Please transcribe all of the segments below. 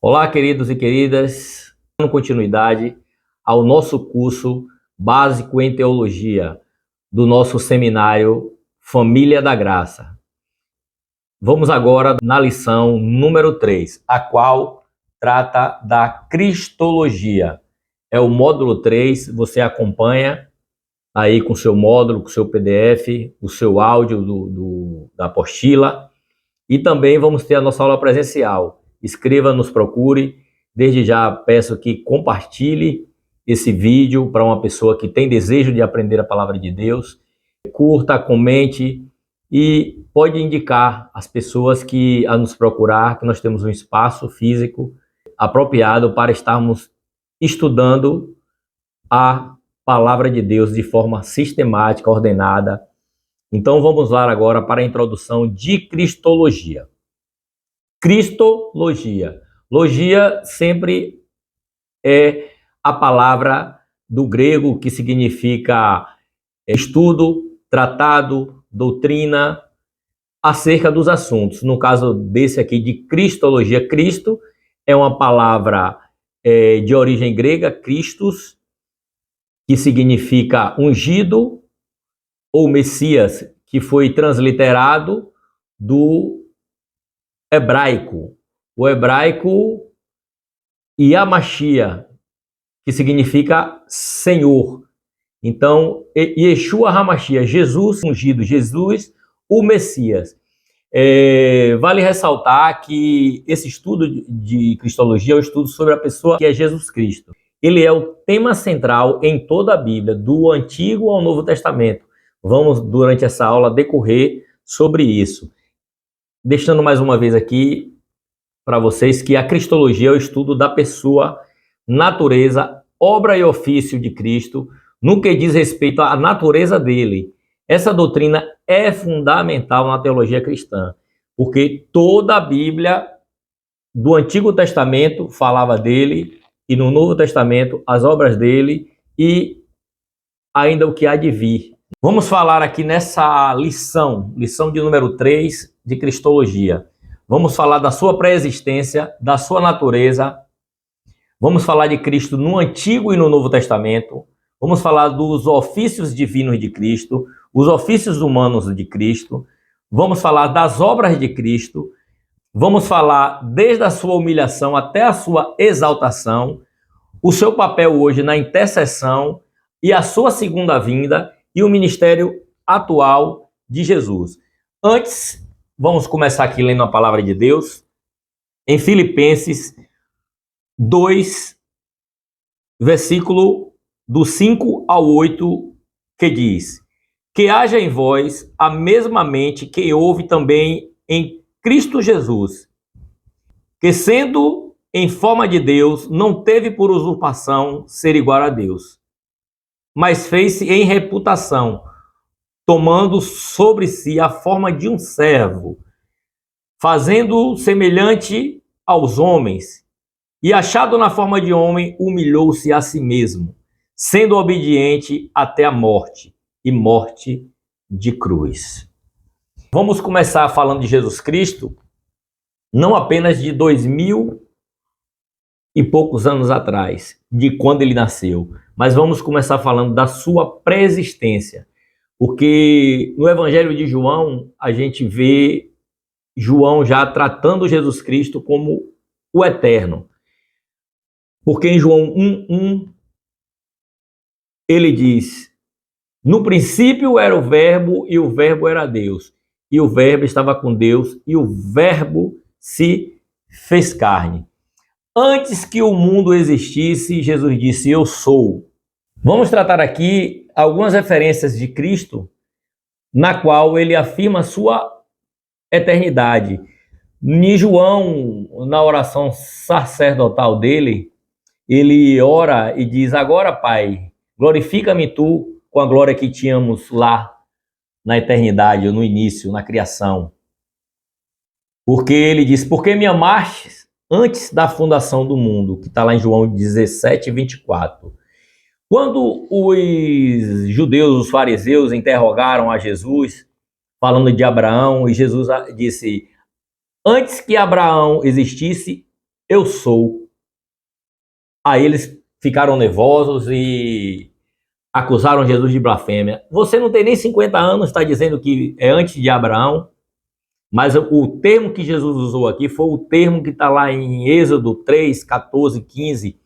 Olá, queridos e queridas, dando continuidade ao nosso curso básico em teologia do nosso seminário Família da Graça. Vamos agora na lição número 3, a qual trata da Cristologia. É o módulo 3, você acompanha aí com o seu módulo, com o seu PDF, o seu áudio da apostila, e também vamos ter a nossa aula presencial. Escreva, nos procure. Desde já peço que compartilhe esse vídeo para uma pessoa que tem desejo de aprender a palavra de Deus. Curta, comente e pode indicar as pessoas que a nos procurar, que nós temos um espaço físico apropriado para estarmos estudando a palavra de Deus de forma sistemática, ordenada. Então vamos lá agora para a introdução de Cristologia. Cristologia. Logia sempre é a palavra do grego que significa estudo, tratado, doutrina acerca dos assuntos. No caso desse aqui de Cristologia, Cristo é uma palavra de origem grega, Christos, que significa ungido ou Messias, que foi transliterado do hebraico. O hebraico Yamashia, que significa Senhor. Então, Yeshua HaMashiach, Jesus ungido, Jesus o Messias. Vale ressaltar que esse estudo de Cristologia é o estudo sobre a pessoa que é Jesus Cristo. Ele é o tema central em toda a Bíblia, do Antigo ao Novo Testamento. Vamos, durante essa aula, decorrer sobre isso. Deixando mais uma vez aqui para vocês que a Cristologia é o estudo da pessoa, natureza, obra e ofício de Cristo, no que diz respeito à natureza dele. Essa doutrina é fundamental na teologia cristã, porque toda a Bíblia do Antigo Testamento falava dele, e no Novo Testamento as obras dele e ainda o que há de vir. Vamos falar aqui nessa lição de número 3 de Cristologia. Vamos falar da sua pré-existência, da sua natureza. Vamos falar de Cristo no Antigo e no Novo Testamento. Vamos falar dos ofícios divinos de Cristo, os ofícios humanos de Cristo. Vamos falar das obras de Cristo. Vamos falar desde a sua humilhação até a sua exaltação, o seu papel hoje na intercessão e a sua segunda vinda e o ministério atual de Jesus. Antes, vamos começar aqui lendo a palavra de Deus, em Filipenses 2, versículo do 5 ao 8, que diz: que haja em vós a mesma mente que houve também em Cristo Jesus, que sendo em forma de Deus, não teve por usurpação ser igual a Deus, mas fez-se em reputação, tomando sobre si a forma de um servo, fazendo-o semelhante aos homens, e achado na forma de homem, humilhou-se a si mesmo, sendo obediente até a morte, e morte de cruz. Vamos começar falando de Jesus Cristo, não apenas de 2000 e poucos anos atrás, de quando ele nasceu, mas vamos começar falando da sua pré-existência, porque no Evangelho de João a gente vê João já tratando Jesus Cristo como o eterno, porque em João 1:1 ele diz: no princípio era o verbo e o verbo era Deus, e o verbo estava com Deus e o verbo se fez carne. Antes que o mundo existisse, Jesus disse: eu sou. Vamos tratar aqui algumas referências de Cristo, na qual ele afirma sua eternidade. Em João, na oração sacerdotal dele, ele ora e diz: agora, Pai, glorifica-me tu com a glória que tínhamos lá na eternidade, no início, na criação. Porque ele diz: porque me amastes antes da fundação do mundo, que está lá em João 17:24. Quando os judeus, os fariseus, interrogaram a Jesus, falando de Abraão, e Jesus disse: antes que Abraão existisse, eu sou. Aí eles ficaram nervosos e acusaram Jesus de blasfêmia. Você não tem nem 50 anos, está dizendo que é antes de Abraão. Mas o termo que Jesus usou aqui foi o termo que está lá em Êxodo 3, 14, 15,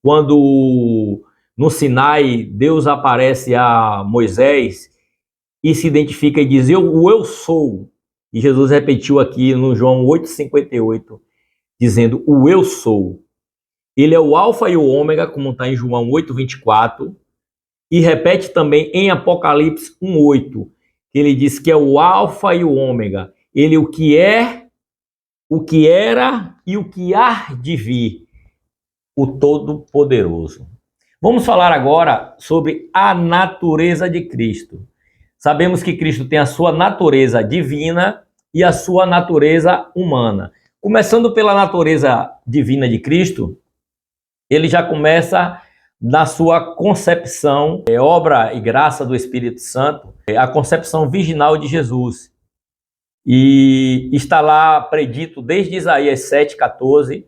quando no Sinai Deus aparece a Moisés e se identifica e diz, o eu sou. E Jesus repetiu aqui no João 8,58, dizendo, o eu sou. Ele é o alfa e o ômega, como está em João 8,24, e repete também em Apocalipse 1,8, que ele diz que é o alfa e o ômega. Ele o que é, o que era e o que há de vir, o Todo-Poderoso. Vamos falar agora sobre a natureza de Cristo. Sabemos que Cristo tem a sua natureza divina e a sua natureza humana. Começando pela natureza divina de Cristo, ele já começa na sua concepção, obra e graça do Espírito Santo, a concepção virginal de Jesus. E está lá predito desde Isaías 7,14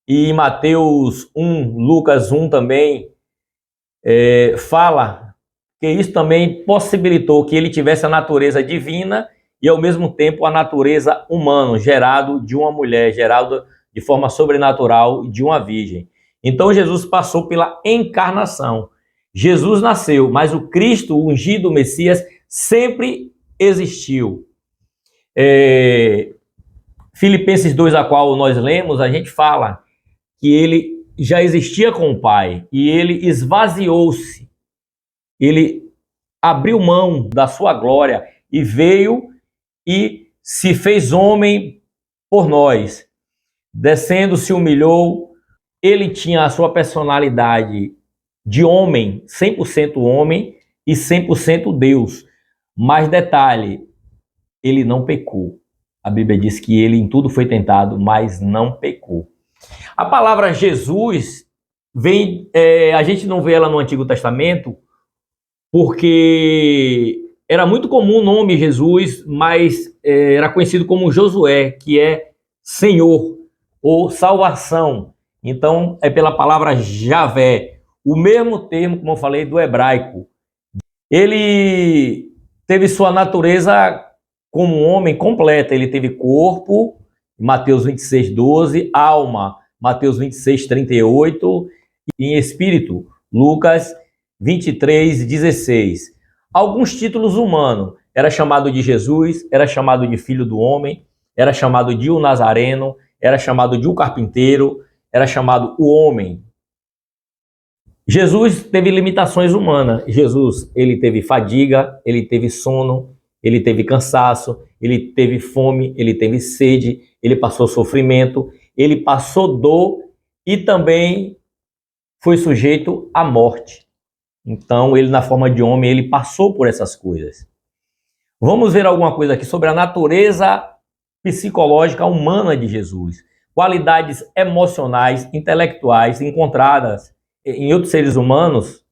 e em Mateus 1, Lucas 1 também fala que isso também possibilitou que ele tivesse a natureza divina e ao mesmo tempo a natureza humana, gerado de uma mulher, gerado de forma sobrenatural de uma virgem. Então Jesus passou pela encarnação. Jesus nasceu, mas o Cristo, o ungido, o Messias, sempre existiu. Filipenses 2, a qual nós lemos, a gente fala que ele já existia com o Pai e ele esvaziou-se, ele abriu mão da sua glória e veio e se fez homem por nós, descendo, se humilhou. Ele tinha a sua personalidade de homem, 100% homem e 100% Deus, mas detalhe, ele não pecou. A Bíblia diz que ele em tudo foi tentado, mas não pecou. A palavra Jesus vem, a gente não vê ela no Antigo Testamento, porque era muito comum o nome Jesus, mas era conhecido como Josué, que é Senhor ou salvação. Então é pela palavra Javé, o mesmo termo, como eu falei, do hebraico. Ele teve sua natureza como homem completa, ele teve corpo, Mateus 26, 12, alma, Mateus 26, 38, e em espírito, Lucas 23, 16. Alguns títulos humanos, era chamado de Jesus, era chamado de Filho do Homem, era chamado de o Nazareno, era chamado de o Carpinteiro, era chamado o Homem. Jesus teve limitações humanas. Jesus, ele teve fadiga, ele teve sono, ele teve cansaço, ele teve fome, ele teve sede, ele passou sofrimento, ele passou dor e também foi sujeito à morte. Então, ele na forma de homem, ele passou por essas coisas. Vamos ver alguma coisa aqui sobre a natureza psicológica humana de Jesus. Qualidades emocionais, intelectuais encontradas em outros seres humanos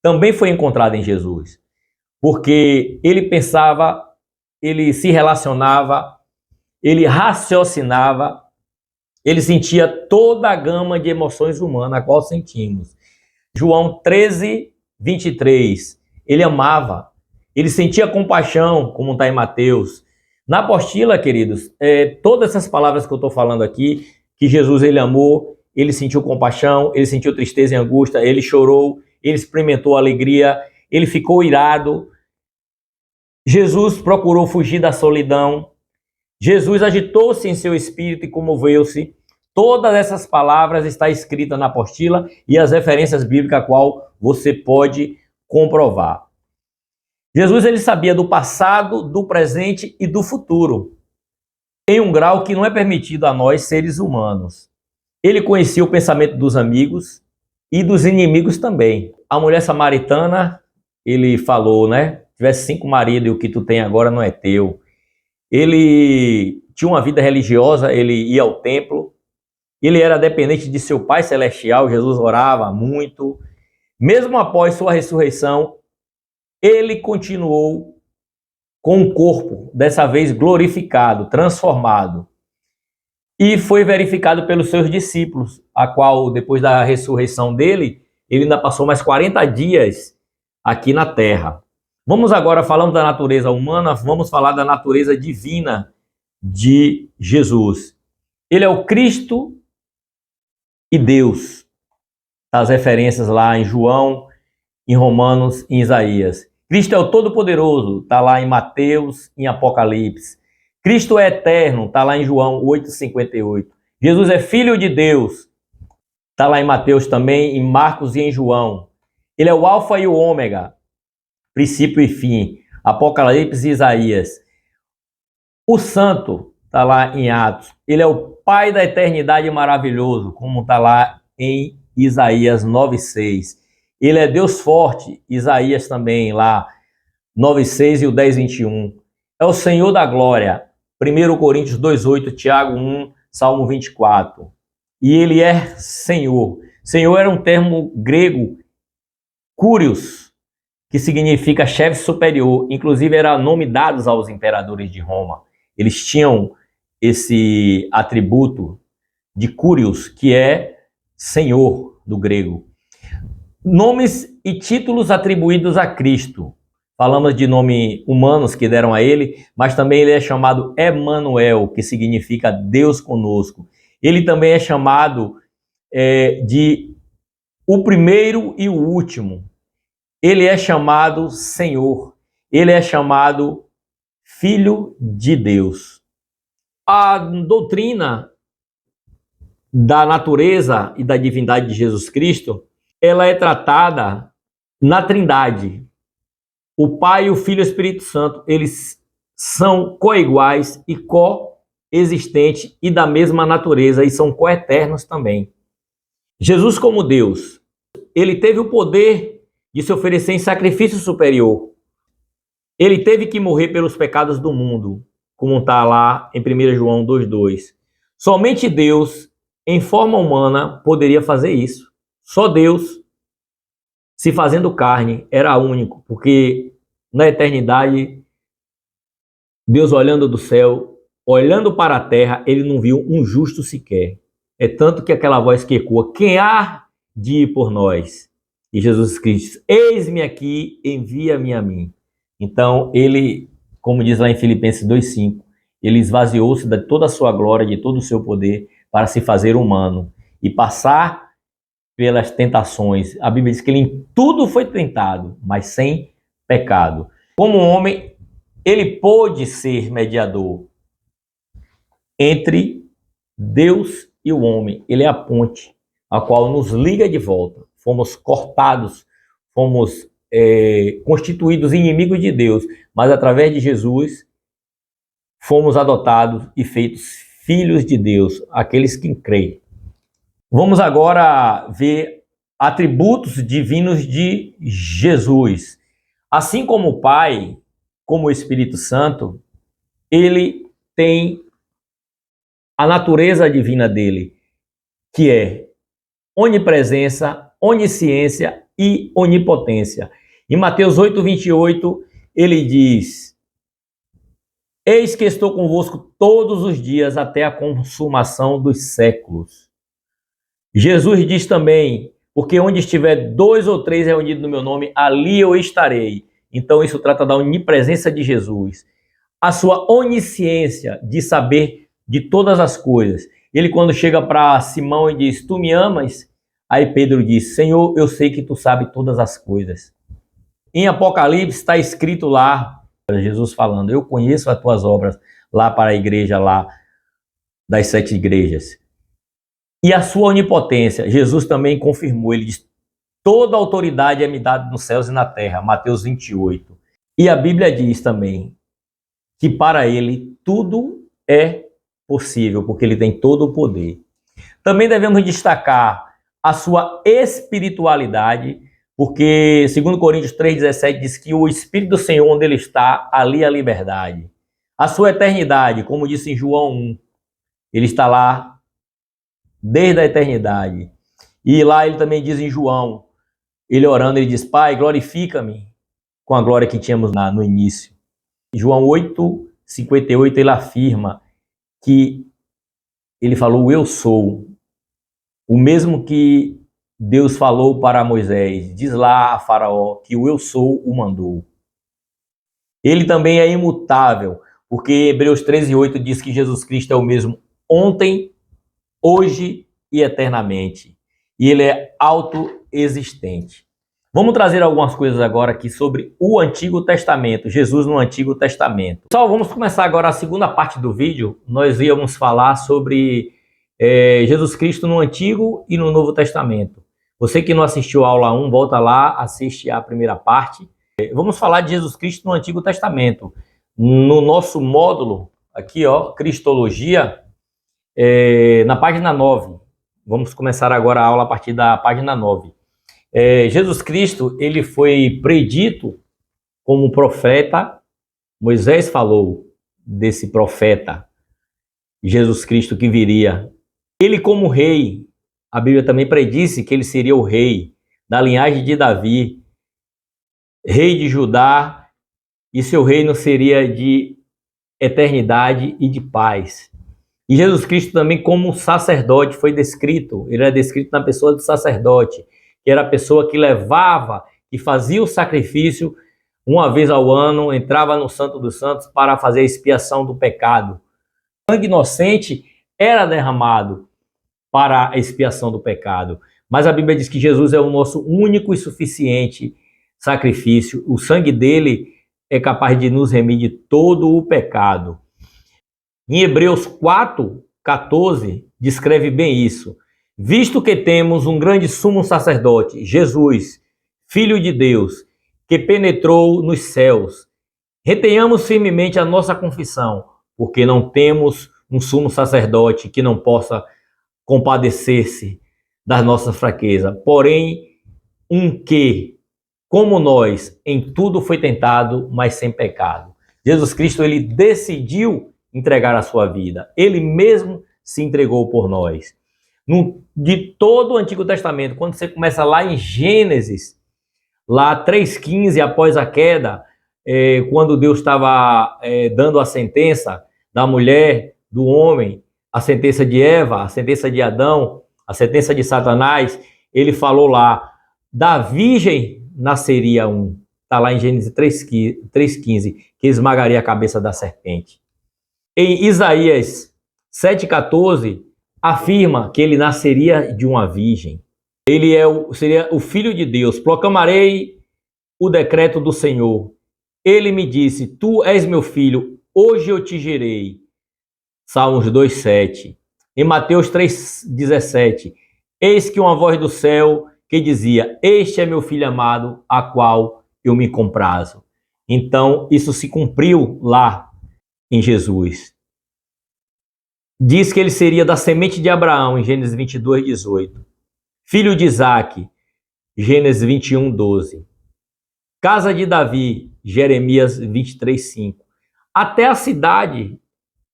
também foi encontrada em Jesus. Porque ele pensava, ele se relacionava, ele raciocinava, ele sentia toda a gama de emoções humanas a qual sentimos. João 13, 23, ele amava, ele sentia compaixão, como está em Mateus. Na apostila, queridos, todas essas palavras que eu estou falando aqui, que Jesus ele amou, ele sentiu compaixão, ele sentiu tristeza e angústia, ele chorou, ele experimentou alegria, ele ficou irado. Jesus procurou fugir da solidão. Jesus agitou-se em seu espírito e comoveu-se. Todas essas palavras estão escritas na apostila e as referências bíblicas a qual você pode comprovar. Jesus ele sabia do passado, do presente e do futuro, em um grau que não é permitido a nós, seres humanos. Ele conhecia o pensamento dos amigos e dos inimigos também. A mulher samaritana, ele falou, né? Tivesse 5 maridos e o que tu tem agora não é teu. Ele tinha uma vida religiosa, ele ia ao templo, ele era dependente de seu Pai Celestial, Jesus orava muito. Mesmo após sua ressurreição, ele continuou com o corpo, dessa vez glorificado, transformado. e foi verificado pelos seus discípulos, a qual, depois da ressurreição dele, ele ainda passou mais 40 dias aqui na Terra. Vamos agora, falando da natureza humana, vamos falar da natureza divina de Jesus. Ele é o Cristo e Deus. As referências lá em João, em Romanos, em Isaías. Cristo é o Todo-Poderoso, está lá em Mateus, em Apocalipse. Cristo é eterno, está lá em João 8,58. Jesus é Filho de Deus, está lá em Mateus também, em Marcos e em João. Ele é o Alfa e o Ômega, princípio e fim. Apocalipse e Isaías. O Santo está lá em Atos. Ele é o Pai da eternidade maravilhoso, como está lá em Isaías 9,6. Ele é Deus forte, Isaías também lá, 9,6 e o 10,21. É o Senhor da glória, 1 Coríntios 2,8, Tiago 1, Salmo 24. E ele é Senhor. Senhor era um termo grego, Curios, que significa chefe superior. Inclusive era nome dado aos imperadores de Roma. Eles tinham esse atributo de Curios, que é Senhor do grego. Nomes e títulos atribuídos a Cristo. Falamos de nomes humanos que deram a ele, mas também ele é chamado Emanuel, que significa Deus conosco. Ele também é chamado de o primeiro e o último. Ele é chamado Senhor. Ele é chamado Filho de Deus. A doutrina da natureza e da divindade de Jesus Cristo, ela é tratada na Trindade. O Pai, o Filho e o Espírito Santo, eles são coiguais e coexistentes e da mesma natureza e são coeternos também. Jesus como Deus, ele teve o poder de se oferecer em sacrifício superior. Ele teve que morrer pelos pecados do mundo, como está lá em 1 João 2,2. Somente Deus, em forma humana, poderia fazer isso. Só Deus, se fazendo carne, era único, porque na eternidade, Deus olhando do céu, olhando para a terra, ele não viu um justo sequer. É tanto que aquela voz que ecoa, quem há de ir por nós? E Jesus Cristo, eis-me aqui, envia-me a mim. Então, ele, como diz lá em Filipenses 2,5, ele esvaziou-se de toda a sua glória, de todo o seu poder, para se fazer humano e passar pelas tentações. A Bíblia diz que ele em tudo foi tentado, mas sem pecado. Como homem, ele pôde ser mediador entre Deus e o homem. Ele é a ponte, a qual nos liga de volta. Fomos cortados, fomos constituídos inimigos de Deus, mas através de Jesus fomos adotados e feitos filhos de Deus, aqueles que creem. Vamos agora ver atributos divinos de Jesus. Assim como o Pai, como o Espírito Santo, ele tem a natureza divina dele, que é onipresença, onisciência e onipotência. Em Mateus 8,28, ele diz: eis que estou convosco todos os dias até a consumação dos séculos. Jesus diz também, porque onde estiver 2 ou 3 reunidos no meu nome, ali eu estarei. Então isso trata da onipresença de Jesus. A sua onisciência de saber de todas as coisas. Ele quando chega para Simão e diz, tu me amas? Aí Pedro diz, Senhor, eu sei que tu sabes todas as coisas. Em Apocalipse está escrito lá, Jesus falando, eu conheço as tuas obras lá para a igreja lá das 7 igrejas. E a sua onipotência, Jesus também confirmou, ele diz, toda autoridade é me dada nos céus e na terra, Mateus 28. E a Bíblia diz também que para ele tudo é possível, porque ele tem todo o poder. Também devemos destacar a sua espiritualidade, porque 2 Coríntios 3,17 diz que o Espírito do Senhor, onde ele está, ali é a liberdade. A sua eternidade, como disse em João 1, ele está lá desde a eternidade. E lá ele também diz em João, ele orando, ele diz, Pai, glorifica-me com a glória que tínhamos no início. João 8,58, ele afirma que ele falou: eu sou, o mesmo que Deus falou para Moisés, diz lá a Faraó que o eu sou o mandou. Ele também é imutável, porque Hebreus 13:8 diz que Jesus Cristo é o mesmo ontem, hoje e eternamente. E ele é autoexistente. Vamos trazer algumas coisas agora aqui sobre o Antigo Testamento, Jesus no Antigo Testamento. Pessoal, vamos começar agora a segunda parte do vídeo. Nós íamos falar sobre Jesus Cristo no Antigo e no Novo Testamento. Você que não assistiu a aula 1, volta lá, assiste a primeira parte. Vamos falar de Jesus Cristo no Antigo Testamento. No nosso módulo, aqui, ó, Cristologia, na página 9. Vamos começar agora a aula a partir da página 9. Jesus Cristo, ele foi predito como profeta. Moisés falou desse profeta, Jesus Cristo que viria. Ele como rei, a Bíblia também predisse que ele seria o rei da linhagem de Davi, rei de Judá, e seu reino seria de eternidade e de paz. E Jesus Cristo também como sacerdote foi descrito, ele é descrito na pessoa do sacerdote, que era a pessoa que levava, que fazia o sacrifício uma vez ao ano, entrava no Santo dos Santos para fazer a expiação do pecado. O sangue inocente era derramado para a expiação do pecado. Mas a Bíblia diz que Jesus é o nosso único e suficiente sacrifício. O sangue dele é capaz de nos remir de todo o pecado. Em Hebreus 4:14, descreve bem isso. Visto que temos um grande sumo sacerdote, Jesus, Filho de Deus, que penetrou nos céus, retenhamos firmemente a nossa confissão, porque não temos um sumo sacerdote que não possa compadecer-se das nossas fraquezas, porém um que, como nós, em tudo foi tentado, mas sem pecado. Jesus Cristo, ele decidiu entregar a sua vida. Ele mesmo se entregou por nós. De todo o Antigo Testamento, quando você começa lá em Gênesis, lá 3:15, após a queda, quando Deus estava dando a sentença da mulher, do homem, a sentença de Eva, a sentença de Adão, a sentença de Satanás, ele falou lá, da virgem nasceria um. Está lá em Gênesis 3:15, que esmagaria a cabeça da serpente. Em Isaías 7:14, afirma que ele nasceria de uma virgem. Ele seria o Filho de Deus. Proclamarei o decreto do Senhor. Ele me disse, tu és meu filho, hoje eu te gerei. Salmos 2:7. Em Mateus 3:17, eis que uma voz do céu que dizia, este é meu filho amado, a qual eu me comprazo. Então, isso se cumpriu lá em Jesus. Diz que ele seria da semente de Abraão, em Gênesis 22:18. Filho de Isaque, Gênesis 21:12. Casa de Davi, Jeremias 23:5. Até a cidade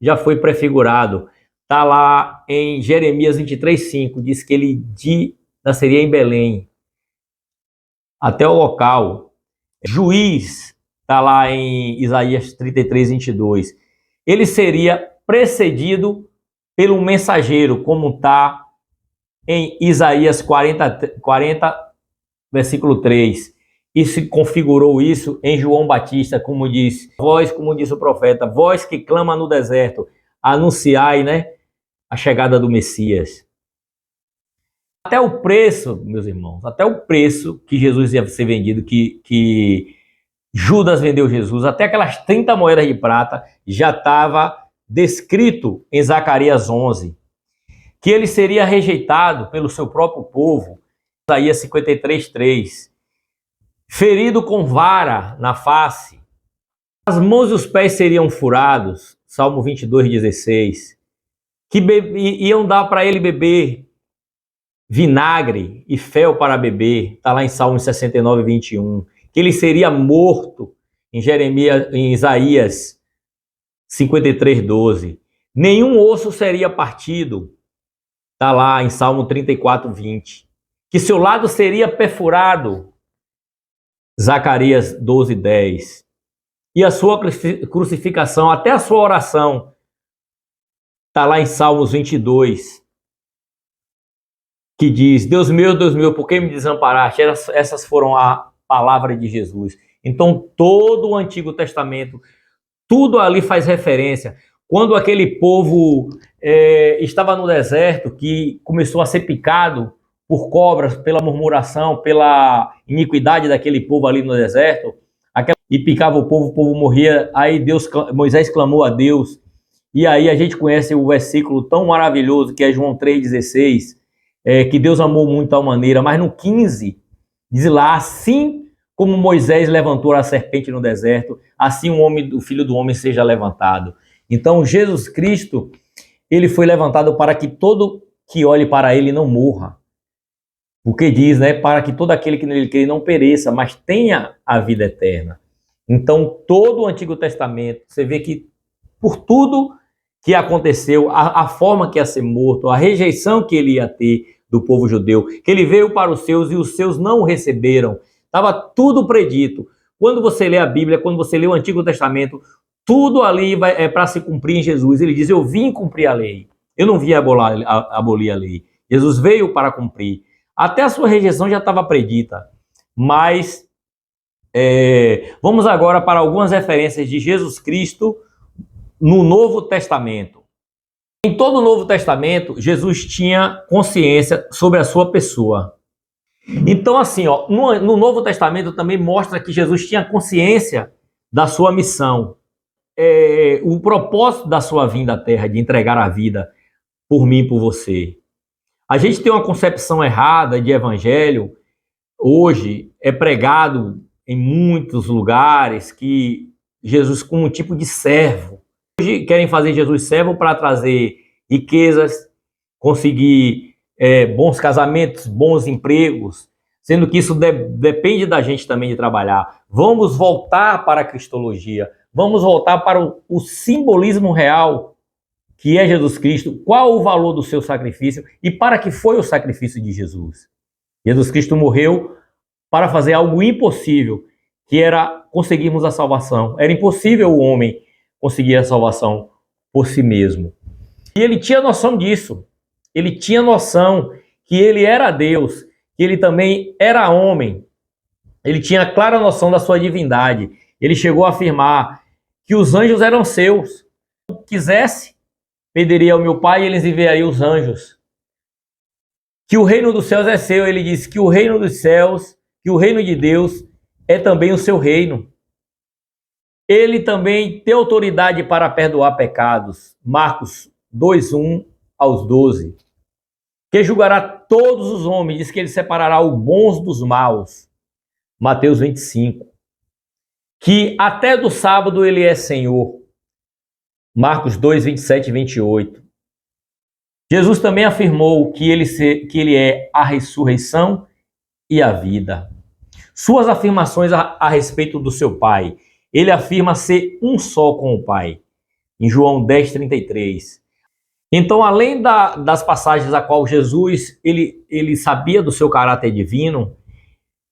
já foi prefigurado. Está lá em Jeremias 23:5. Diz que ele nasceria em Belém. Até o local. Juiz, está lá em Isaías 33:22. Ele seria precedido pelo mensageiro, como está em Isaías 40, versículo 3. E se configurou isso em João Batista, como diz o profeta, voz que clama no deserto, anunciai, a chegada do Messias. Até o preço, meus irmãos, até o preço que Jesus ia ser vendido, que Judas vendeu Jesus, até aquelas 30 moedas de prata, já estava descrito em Zacarias 11, que ele seria rejeitado pelo seu próprio povo, Isaías 53:3, ferido com vara na face, as mãos e os pés seriam furados, Salmo 22:16, que iam dar para ele beber vinagre e fel para beber, está lá em Salmo 69:21, que ele seria morto em Isaías 53:12. Nenhum osso seria partido. Está lá em Salmo 34:20. Que seu lado seria perfurado. Zacarias 12:10. E a sua crucificação, até a sua oração, Está lá em Salmos 22, que diz: Deus meu, por que me desamparaste? Essas foram a palavra de Jesus. Então, todo o Antigo Testamento, tudo ali faz referência. Quando aquele povo estava no deserto, que começou a ser picado por cobras, pela murmuração, pela iniquidade daquele povo ali no deserto, e picava o povo morria. Aí Moisés clamou a Deus, e aí a gente conhece o versículo tão maravilhoso que é João 3,16, que Deus amou muito de tal maneira, mas no 15, diz lá: assim como Moisés levantou a serpente no deserto, assim o Filho do Homem seja levantado. Então Jesus Cristo, ele foi levantado para que todo que olhe para ele não morra. Porque diz, né, para que todo aquele que nele crê não pereça, mas tenha a vida eterna. Então todo o Antigo Testamento, você vê que por tudo que aconteceu, a forma que ia ser morto, a rejeição que ele ia ter do povo judeu, que ele veio para os seus e os seus não o receberam, estava tudo predito. Quando você lê a Bíblia, quando você lê o Antigo Testamento, tudo ali é para se cumprir em Jesus. Ele diz: eu vim cumprir a lei, eu não vim abolir a lei. Jesus veio para cumprir. Até a sua rejeição já estava predita. Mas vamos agora para algumas referências de Jesus Cristo no Novo Testamento. Em todo o Novo Testamento, Jesus tinha consciência sobre a sua pessoa. Então, assim, ó, no Novo Testamento também mostra que Jesus tinha consciência da sua missão. O propósito da sua vinda à Terra, de entregar a vida por mim e por você. A gente tem uma concepção errada de evangelho. Hoje é pregado em muitos lugares que Jesus como um tipo de servo. Hoje querem fazer Jesus servo para trazer riquezas, conseguir bons casamentos, bons empregos, sendo que isso depende da gente também de trabalhar. Vamos voltar para a cristologia, vamos voltar para o simbolismo real que é Jesus Cristo. Qual o valor do seu sacrifício e para que foi o sacrifício de Jesus? Jesus Cristo morreu para fazer algo impossível, que era conseguirmos a salvação. Era impossível o homem conseguir a salvação por si mesmo. E ele tinha noção disso. Ele tinha noção que ele era Deus, que ele também era homem. Ele tinha clara noção da sua divindade. Ele chegou a afirmar que os anjos eram seus. Se quisesse, pediria ao meu Pai e eles enviariam os anjos. Que o reino dos céus é seu. Ele disse que o reino dos céus, que o reino de Deus é também o seu reino. Ele também tem autoridade para perdoar pecados. Marcos 2:1 aos 12. Que julgará todos os homens, diz que ele separará os bons dos maus. Mateus 25. Que até do sábado ele é Senhor. Marcos 2, 27 e 28. Jesus também afirmou que ele é a ressurreição e a vida. Suas afirmações a respeito do seu Pai. Ele afirma ser um só com o Pai. Em João 10, 33. Então, além das passagens a qual Jesus ele sabia do seu caráter divino,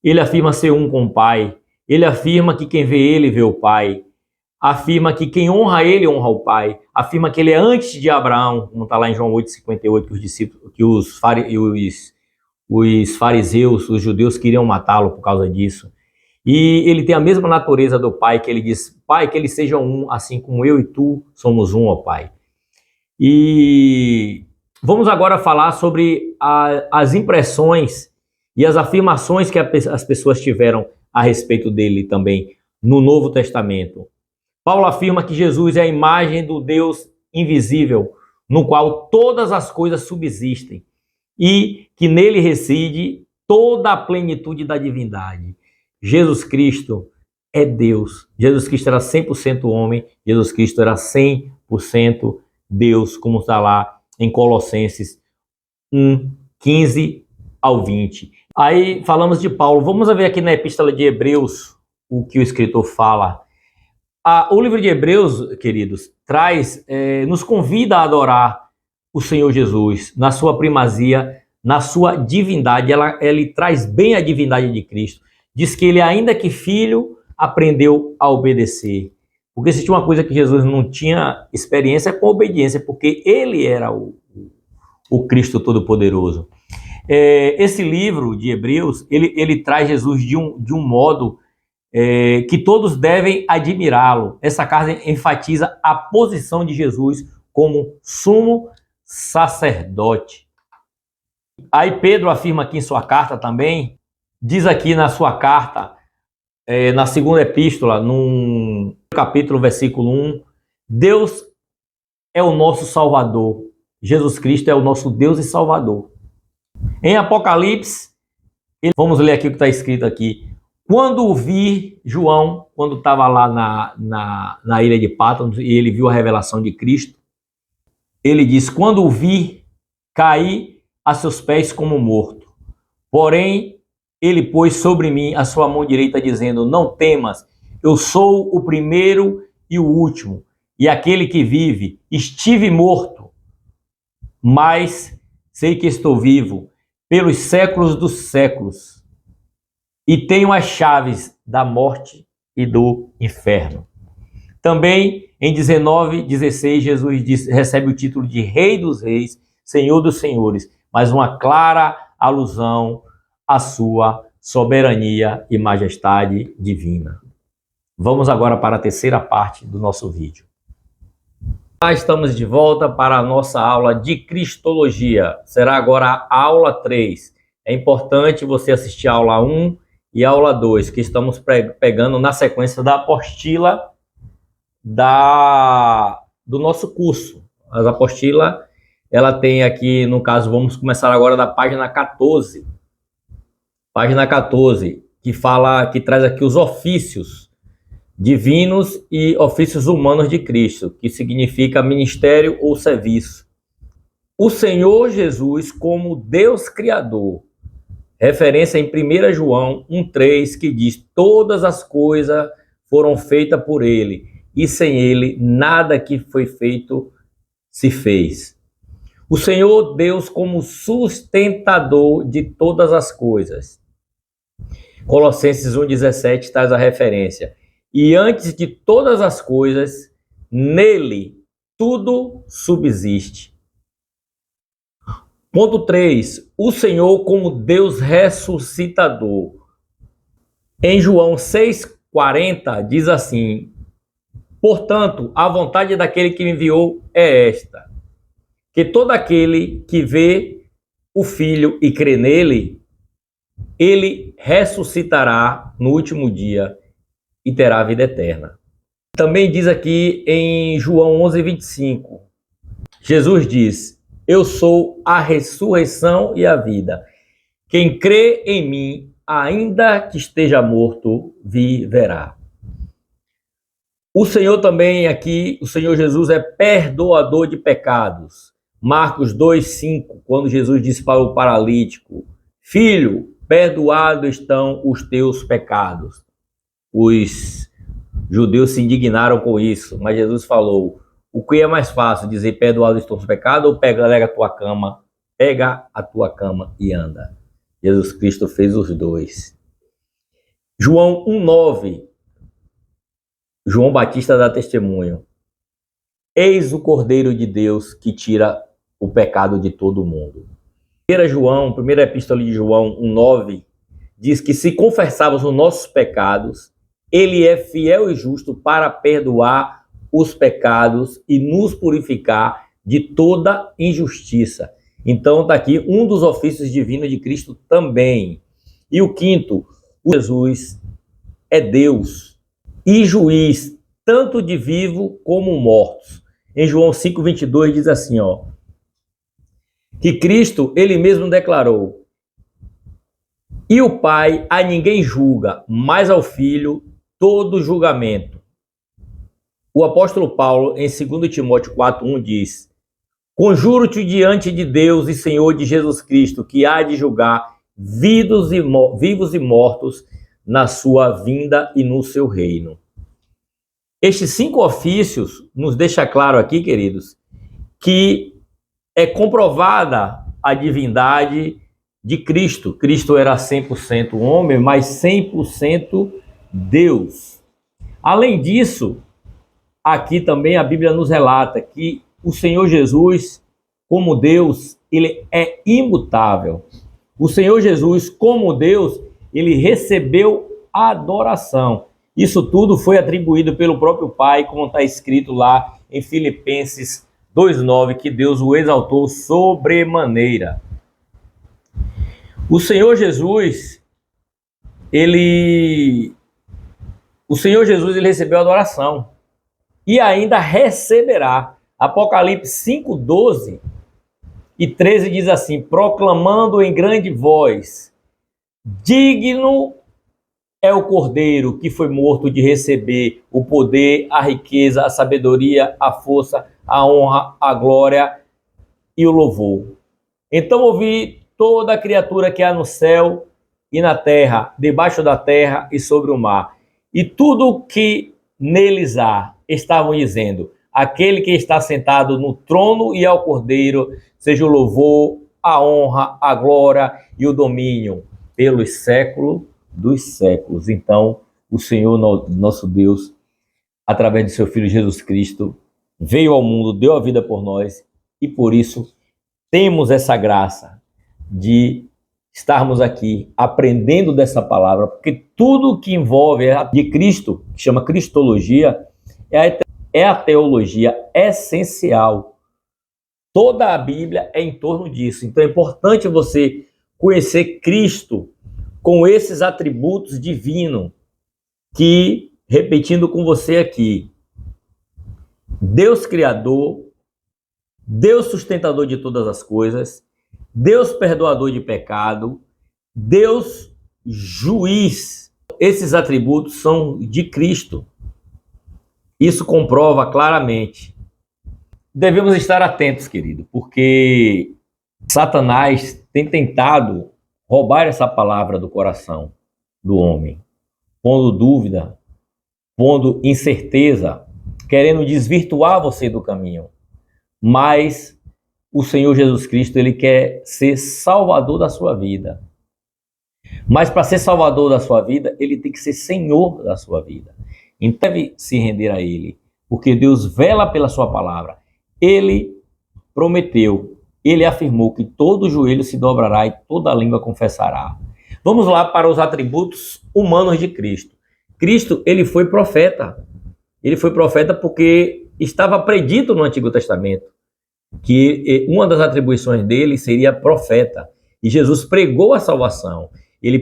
ele afirma ser um com o Pai. Ele afirma que quem vê ele vê o Pai. Afirma que quem honra ele honra o Pai. Afirma que ele é antes de Abraão, como está lá em João 8,58, que os discípulos, que os fariseus, os judeus queriam matá-lo por causa disso. E ele tem a mesma natureza do Pai, que ele diz: Pai, que eles sejam um, assim como eu e tu somos um, ó Pai. E vamos agora falar sobre as impressões e as afirmações que as pessoas tiveram a respeito dele também no Novo Testamento. Paulo afirma que Jesus é a imagem do Deus invisível, no qual todas as coisas subsistem, e que nele reside toda a plenitude da divindade. Jesus Cristo é Deus. Jesus Cristo era 100% homem, Jesus Cristo era 100% Deus, como está lá em Colossenses 1, 15 ao 20. Aí falamos de Paulo. Vamos ver aqui na Epístola de Hebreus o que o escritor fala. O livro de Hebreus, queridos, nos convida a adorar o Senhor Jesus na sua primazia, na sua divindade. Ele traz bem a divindade de Cristo. Diz que ele, ainda que filho, aprendeu a obedecer. Porque se tinha uma coisa que Jesus não tinha experiência é com obediência, porque ele era o Cristo Todo-Poderoso. Esse livro de Hebreus, ele traz Jesus de um modo que todos devem admirá-lo. Essa carta enfatiza a posição de Jesus como sumo sacerdote. Aí Pedro afirma aqui em sua carta também, diz aqui na sua carta, na segunda epístola, no capítulo, versículo 1, Deus é o nosso Salvador. Jesus Cristo é o nosso Deus e Salvador. Em Apocalipse, vamos ler aqui o que está escrito aqui. Quando vi João, quando estava lá na ilha de Patmos, e ele viu a revelação de Cristo, ele diz, quando o vi, caí a seus pés como morto. Porém, ele pôs sobre mim a sua mão direita, dizendo, não temas, eu sou o primeiro e o último, e aquele que vive. Estive morto, mas sei que estou vivo pelos séculos dos séculos, e tenho as chaves da morte e do inferno. Também em 19:16, Jesus recebe o título de Rei dos Reis, Senhor dos Senhores, mas uma clara alusão à sua soberania e majestade divina. Vamos agora para a terceira parte do nosso vídeo. Estamos de volta para a nossa aula de Cristologia. Será agora a aula 3. É importante você assistir a aula 1 e a aula 2, que estamos pegando na sequência da apostila do nosso curso. As apostilas, ela tem aqui, no caso, vamos começar agora da página 14. Página 14, que traz aqui os ofícios divinos e ofícios humanos de Cristo, que significa ministério ou serviço. O Senhor Jesus como Deus Criador. Referência em 1 João 1,3, que diz, todas as coisas foram feitas por ele, e sem ele nada que foi feito se fez. O Senhor Deus como sustentador de todas as coisas. Colossenses 1,17 traz a referência. E antes de todas as coisas, nele tudo subsiste. Ponto 3. O Senhor como Deus ressuscitador. Em João 6,40 diz assim, portanto, a vontade daquele que me enviou é esta, que todo aquele que vê o Filho e crê nele, ele ressuscitará no último dia e terá a vida eterna. Também diz aqui em João 11:25, Jesus diz, eu sou a ressurreição e a vida. Quem crê em mim, ainda que esteja morto, viverá. O Senhor também aqui, o Senhor Jesus é perdoador de pecados. Marcos 2,5, quando Jesus disse para o paralítico, filho, perdoados estão os teus pecados. Os judeus se indignaram com isso, mas Jesus falou, o que é mais fácil, dizer perdoados estão os pecados ou pega a tua cama e anda? Jesus Cristo fez os dois. João 1,9, João Batista dá testemunho. Eis o Cordeiro de Deus que tira o pecado de todo mundo. Primeira epístola de João 1,9 diz que se confessarmos os nossos pecados, ele é fiel e justo para perdoar os pecados e nos purificar de toda injustiça. Então está aqui um dos ofícios divinos de Cristo também. E o quinto, o Jesus é Deus e juiz, tanto de vivo como mortos. Em João 5,22 diz assim, que Cristo, ele mesmo declarou, e o Pai a ninguém julga, mas ao Filho todo julgamento. O apóstolo Paulo, em 2 Timóteo 4,1 diz, conjuro-te diante de Deus e Senhor de Jesus Cristo, que há de julgar vivos e mortos na sua vinda e no seu reino. Estes 5 ofícios nos deixa claro aqui, queridos, que é comprovada a divindade de Cristo. Cristo era 100% homem, mas 100% Deus. Além disso, aqui também a Bíblia nos relata que o Senhor Jesus, como Deus, ele é imutável. O Senhor Jesus, como Deus, ele recebeu adoração. Isso tudo foi atribuído pelo próprio Pai, como está escrito lá em Filipenses 2:9, que Deus o exaltou sobremaneira. O Senhor Jesus, ele recebeu adoração e ainda receberá. Apocalipse 5:12 e 13 diz assim: proclamando em grande voz: digno é o Cordeiro que foi morto de receber o poder, a riqueza, a sabedoria, a força, a honra, a glória e o louvor. Então ouvi toda a criatura que há no céu e na terra, debaixo da terra e sobre o mar, e tudo que neles há, estavam dizendo: aquele que está sentado no trono e ao Cordeiro, seja o louvor, a honra, a glória e o domínio pelos séculos dos séculos. Então, o Senhor, nosso Deus, através de seu Filho Jesus Cristo, veio ao mundo, deu a vida por nós, e por isso temos essa graça de estarmos aqui aprendendo dessa palavra, porque tudo que envolve de Cristo, que chama Cristologia, é a teologia essencial. Toda a Bíblia é em torno disso. Então é importante você conhecer Cristo com esses atributos divinos, que, repetindo com você aqui, Deus Criador, Deus sustentador de todas as coisas, Deus perdoador de pecado, Deus juiz. Esses atributos são de Cristo. Isso comprova claramente. Devemos estar atentos, querido, porque Satanás tem tentado roubar essa palavra do coração do homem, pondo dúvida, pondo incerteza, querendo desvirtuar você do caminho. Mas o Senhor Jesus Cristo, ele quer ser salvador da sua vida. Mas para ser salvador da sua vida, ele tem que ser Senhor da sua vida. Então deve se render a ele, porque Deus vela pela sua palavra. Ele prometeu, ele afirmou que todo joelho se dobrará e toda língua confessará. Vamos lá para os atributos humanos de Cristo. Cristo, ele foi profeta. Ele foi profeta porque estava predito no Antigo Testamento que uma das atribuições dele seria profeta. E Jesus pregou a salvação. Ele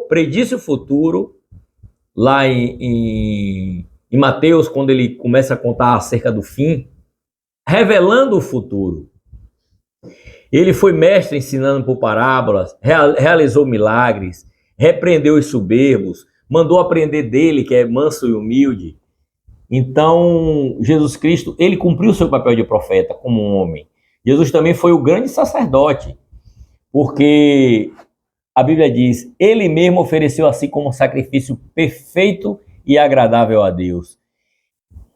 predisse o futuro, lá em Mateus, quando ele começa a contar acerca do fim, revelando o futuro. Ele foi mestre ensinando por parábolas, realizou milagres, repreendeu os soberbos, mandou aprender dele, que é manso e humilde. Então, Jesus Cristo, ele cumpriu o seu papel de profeta como um homem. Jesus também foi o grande sacerdote, porque a Bíblia diz, ele mesmo ofereceu a si como um sacrifício perfeito e agradável a Deus.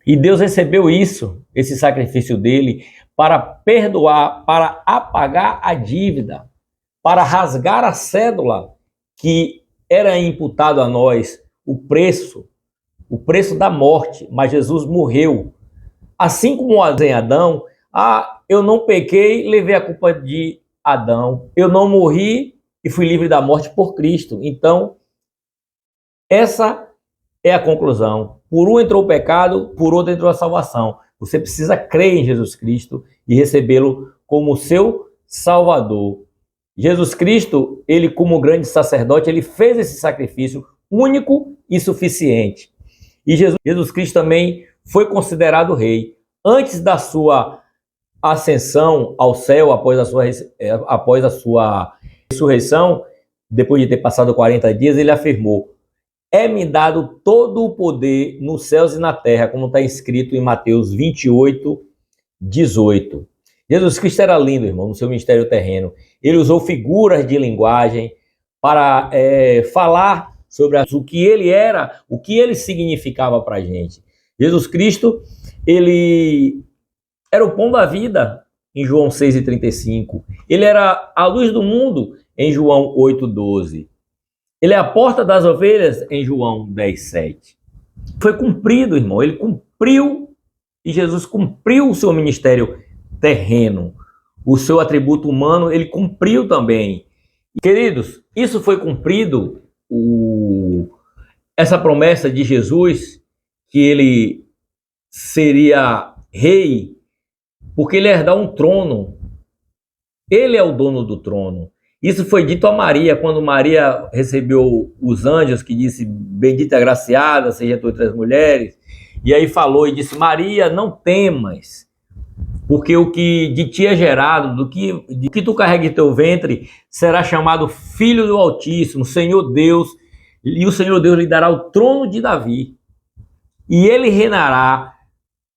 E Deus recebeu isso, esse sacrifício dele, para perdoar, para apagar a dívida, para rasgar a cédula que era imputado a nós, o preço da morte. Mas Jesus morreu. Assim como em Adão, eu não pequei, levei a culpa de Adão. Eu não morri e fui livre da morte por Cristo. Então, essa é a conclusão. Por um entrou o pecado, por outro entrou a salvação. Você precisa crer em Jesus Cristo e recebê-lo como seu Salvador. Jesus Cristo, ele como grande sacerdote, ele fez esse sacrifício único e suficiente. E Jesus Cristo também foi considerado rei. Antes da sua ascensão ao céu, após a sua ressurreição, depois de ter passado 40 dias, ele afirmou: é-me dado todo o poder nos céus e na terra, como está escrito em Mateus 28, 18. Jesus Cristo era lindo, irmão, no seu ministério terreno. Ele usou figuras de linguagem para falar sobre o que ele era, o que ele significava para a gente. Jesus Cristo, ele era o pão da vida, em João 6,35. Ele era a luz do mundo, em João 8,12. Ele é a porta das ovelhas, em João 10,7. Foi cumprido, irmão. Ele cumpriu, e Jesus cumpriu o seu ministério terreno. O seu atributo humano, ele cumpriu também. Queridos, isso foi cumprido, essa promessa de Jesus, que ele seria rei, porque ele ia herdar um trono. Ele é o dono do trono. Isso foi dito a Maria, quando Maria recebeu os anjos, que disse, bendita e agraciada, seja tu entre as mulheres. E aí falou e disse, Maria, não temas, porque o que de ti é gerado, de que tu carrega em teu ventre, será chamado Filho do Altíssimo, Senhor Deus, e o Senhor Deus lhe dará o trono de Davi. E ele reinará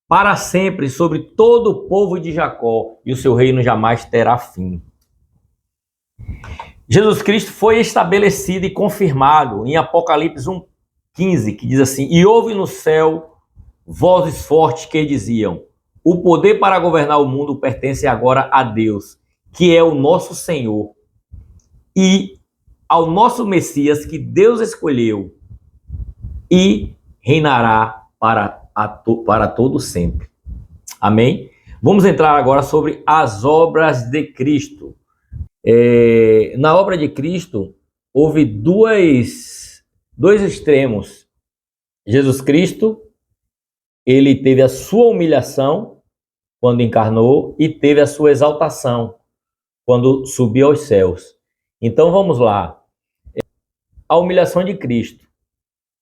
para sempre sobre todo o povo de Jacó, e o seu reino jamais terá fim. Jesus Cristo foi estabelecido e confirmado em Apocalipse 1:15, que diz assim, e houve no céu vozes fortes que diziam, o poder para governar o mundo pertence agora a Deus, que é o nosso Senhor, e ao nosso Messias que Deus escolheu, e reinará para todo sempre. Amém? Vamos entrar agora sobre as obras de Cristo. Na obra de Cristo, houve dois extremos. Jesus Cristo, ele teve a sua humilhação quando encarnou e teve a sua exaltação quando subiu aos céus. Então vamos lá. A humilhação de Cristo.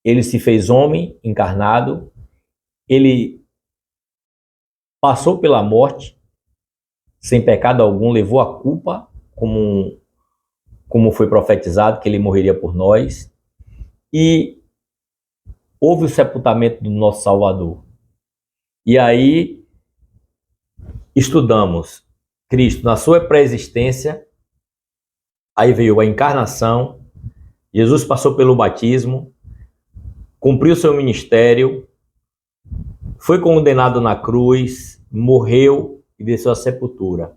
Ele se fez homem encarnado, ele passou pela morte, sem pecado algum, levou a culpa, como foi profetizado, que ele morreria por nós, e houve o sepultamento do nosso Salvador. E aí estudamos Cristo na sua pré-existência, aí veio a encarnação, Jesus passou pelo batismo, cumpriu seu ministério, foi condenado na cruz, morreu e desceu à sepultura.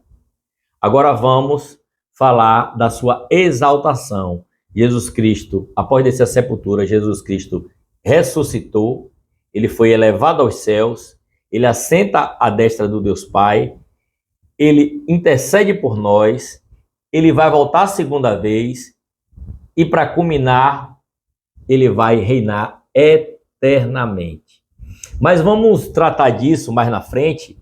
Agora vamos falar da sua exaltação. Jesus Cristo, após descer à sepultura, Jesus Cristo ressuscitou, ele foi elevado aos céus, ele assenta à destra do Deus Pai, ele intercede por nós, ele vai voltar a segunda vez e para culminar, ele vai reinar eternamente. Mas vamos tratar disso mais na frente.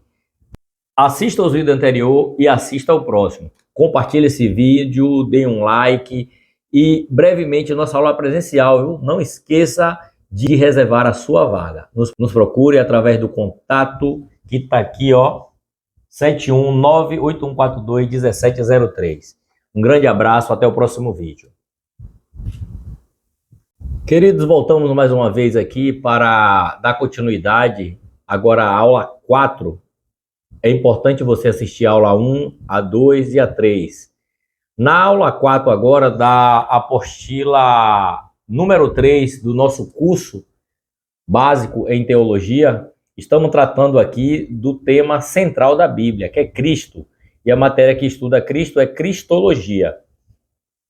Assista aos vídeos anteriores e assista ao próximo. Compartilhe esse vídeo, dê um like e brevemente nossa aula presencial, viu? Não esqueça de reservar a sua vaga. Nos procure através do contato que está aqui, ó, 71981421703. Um grande abraço, até o próximo vídeo. Queridos, voltamos mais uma vez aqui para dar continuidade agora à aula 4. É importante você assistir a aula 1, a 2 e a 3. Na aula 4 agora, da apostila número 3 do nosso curso básico em teologia, estamos tratando aqui do tema central da Bíblia, que é Cristo. E a matéria que estuda Cristo é Cristologia.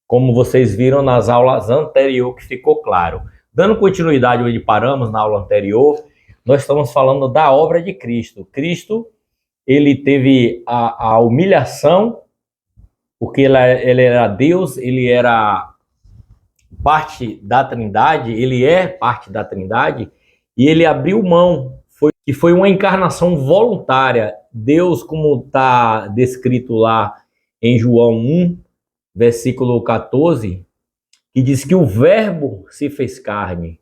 Como vocês viram nas aulas anteriores, que ficou claro. Dando continuidade onde paramos na aula anterior, nós estamos falando da obra de Cristo. Cristo, ele teve a humilhação, porque ele era Deus, ele era parte da Trindade, ele é parte da Trindade, e ele abriu mão, que foi uma encarnação voluntária. Deus, como está descrito lá em João 1, versículo 14, que diz que o verbo se fez carne.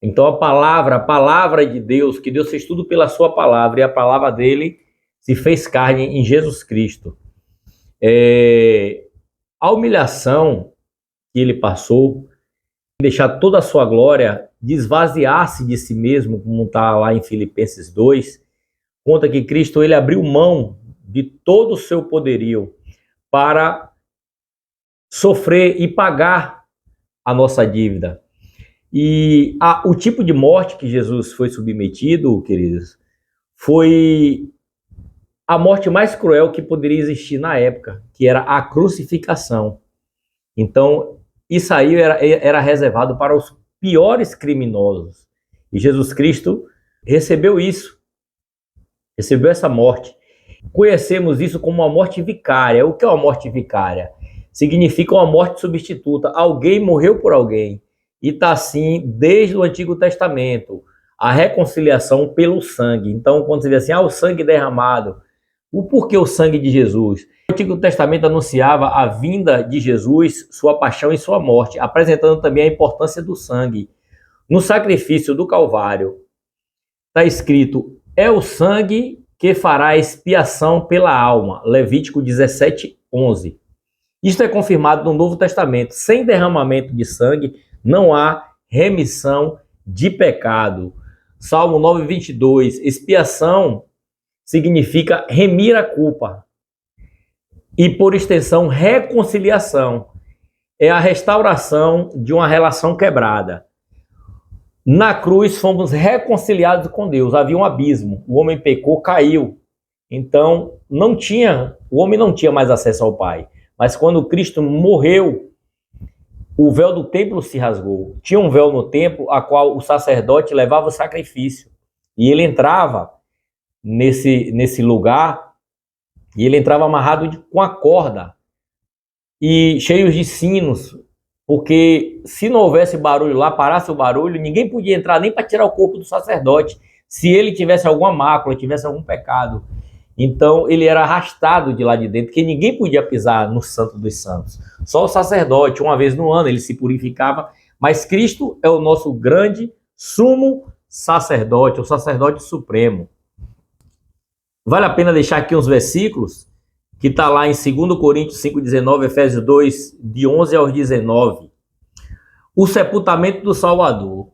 Então a palavra de Deus, que Deus fez tudo pela sua palavra, e a palavra dele se fez carne em Jesus Cristo. A humilhação que ele passou, deixar toda a sua glória, desvaziar-se de si mesmo, como está lá em Filipenses 2, conta que Cristo, ele abriu mão de todo o seu poderio para sofrer e pagar a nossa dívida. E o tipo de morte que Jesus foi submetido, queridos, foi a morte mais cruel que poderia existir na época, que era a crucificação. Então, isso aí era reservado para os piores criminosos. E Jesus Cristo recebeu isso, recebeu essa morte. Conhecemos isso como uma morte vicária. O que é uma morte vicária? Significa uma morte substituta. Alguém morreu por alguém. E está assim desde o Antigo Testamento. A reconciliação pelo sangue. Então, quando você diz assim, o sangue derramado. O porquê o sangue de Jesus? O Antigo Testamento anunciava a vinda de Jesus, sua paixão e sua morte, apresentando também a importância do sangue. No sacrifício do Calvário, está escrito, é o sangue que fará expiação pela alma. Levítico 17:11. Isto é confirmado no Novo Testamento. Sem derramamento de sangue, não há remissão de pecado. Salmo 9:22. Expiação significa remir a culpa. E, por extensão, reconciliação. É a restauração de uma relação quebrada. Na cruz, fomos reconciliados com Deus. Havia um abismo. O homem pecou, caiu. Então, o homem não tinha mais acesso ao Pai. Mas quando Cristo morreu, o véu do templo se rasgou. Tinha um véu no templo, a qual o sacerdote levava o sacrifício. E ele entrava nesse lugar, e ele entrava amarrado com a corda, e cheio de sinos, porque se não houvesse barulho lá, parasse o barulho, ninguém podia entrar nem para tirar o corpo do sacerdote, se ele tivesse alguma mácula, tivesse algum pecado. Então ele era arrastado de lá de dentro, porque ninguém podia pisar no Santo dos Santos. Só o sacerdote, uma vez no ano, ele se purificava, mas Cristo é o nosso grande sumo sacerdote, o sacerdote supremo. Vale a pena deixar aqui uns versículos, que está lá em 2 Coríntios 5,19, Efésios 2, de 11 aos 19. O sepultamento do Salvador.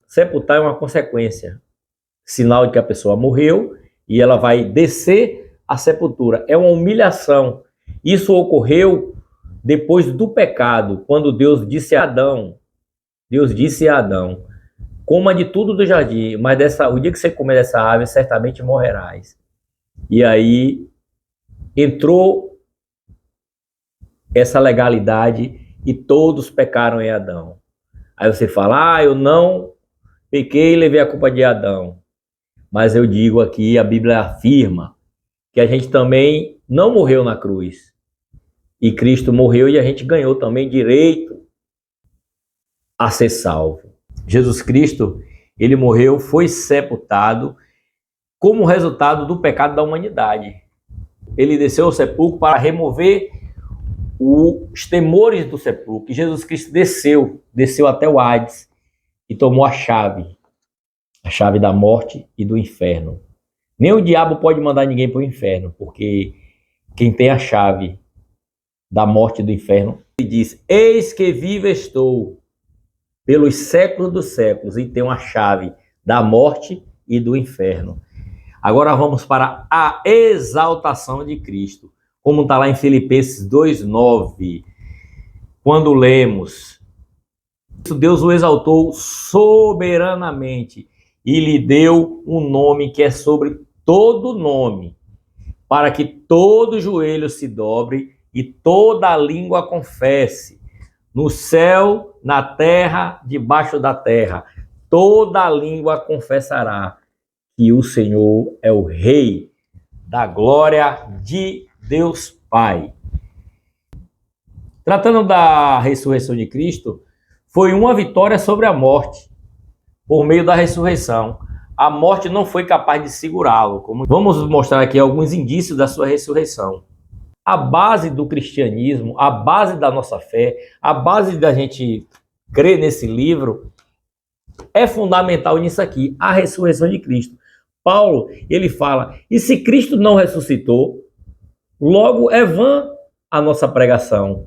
Sepultar é uma consequência, sinal de que a pessoa morreu e ela vai descer à sepultura. É uma humilhação. Isso ocorreu depois do pecado, quando Deus disse a Adão, coma de tudo do jardim, mas o dia que você comer dessa árvore, certamente morrerás. E aí entrou essa legalidade e todos pecaram em Adão. Aí você fala, eu não pequei e levei a culpa de Adão. Mas eu digo aqui, a Bíblia afirma que a gente também não morreu na cruz. E Cristo morreu e a gente ganhou também direito a ser salvo. Jesus Cristo, ele morreu, foi sepultado como resultado do pecado da humanidade. Ele desceu ao sepulcro para remover os temores do sepulcro. E Jesus Cristo desceu até o Hades e tomou a chave da morte e do inferno. Nem o diabo pode mandar ninguém para o inferno, porque quem tem a chave da morte e do inferno, ele diz, eis que vivo estou pelos séculos dos séculos, e tem uma chave da morte e do inferno. Agora vamos para a exaltação de Cristo, como está lá em Filipenses 2:9, quando lemos, Deus o exaltou soberanamente e lhe deu um nome que é sobre todo nome, para que todo joelho se dobre e toda língua confesse, no céu, na terra, debaixo da terra, toda língua confessará que o Senhor é o Rei da glória de Deus Pai. Tratando da ressurreição de Cristo, foi uma vitória sobre a morte, por meio da ressurreição. A morte não foi capaz de segurá-lo. Vamos mostrar aqui alguns indícios da sua ressurreição. A base do cristianismo, a base da nossa fé, a base da gente crer nesse livro, é fundamental nisso aqui, a ressurreição de Cristo. Paulo, ele fala, e se Cristo não ressuscitou, logo é vã a nossa pregação.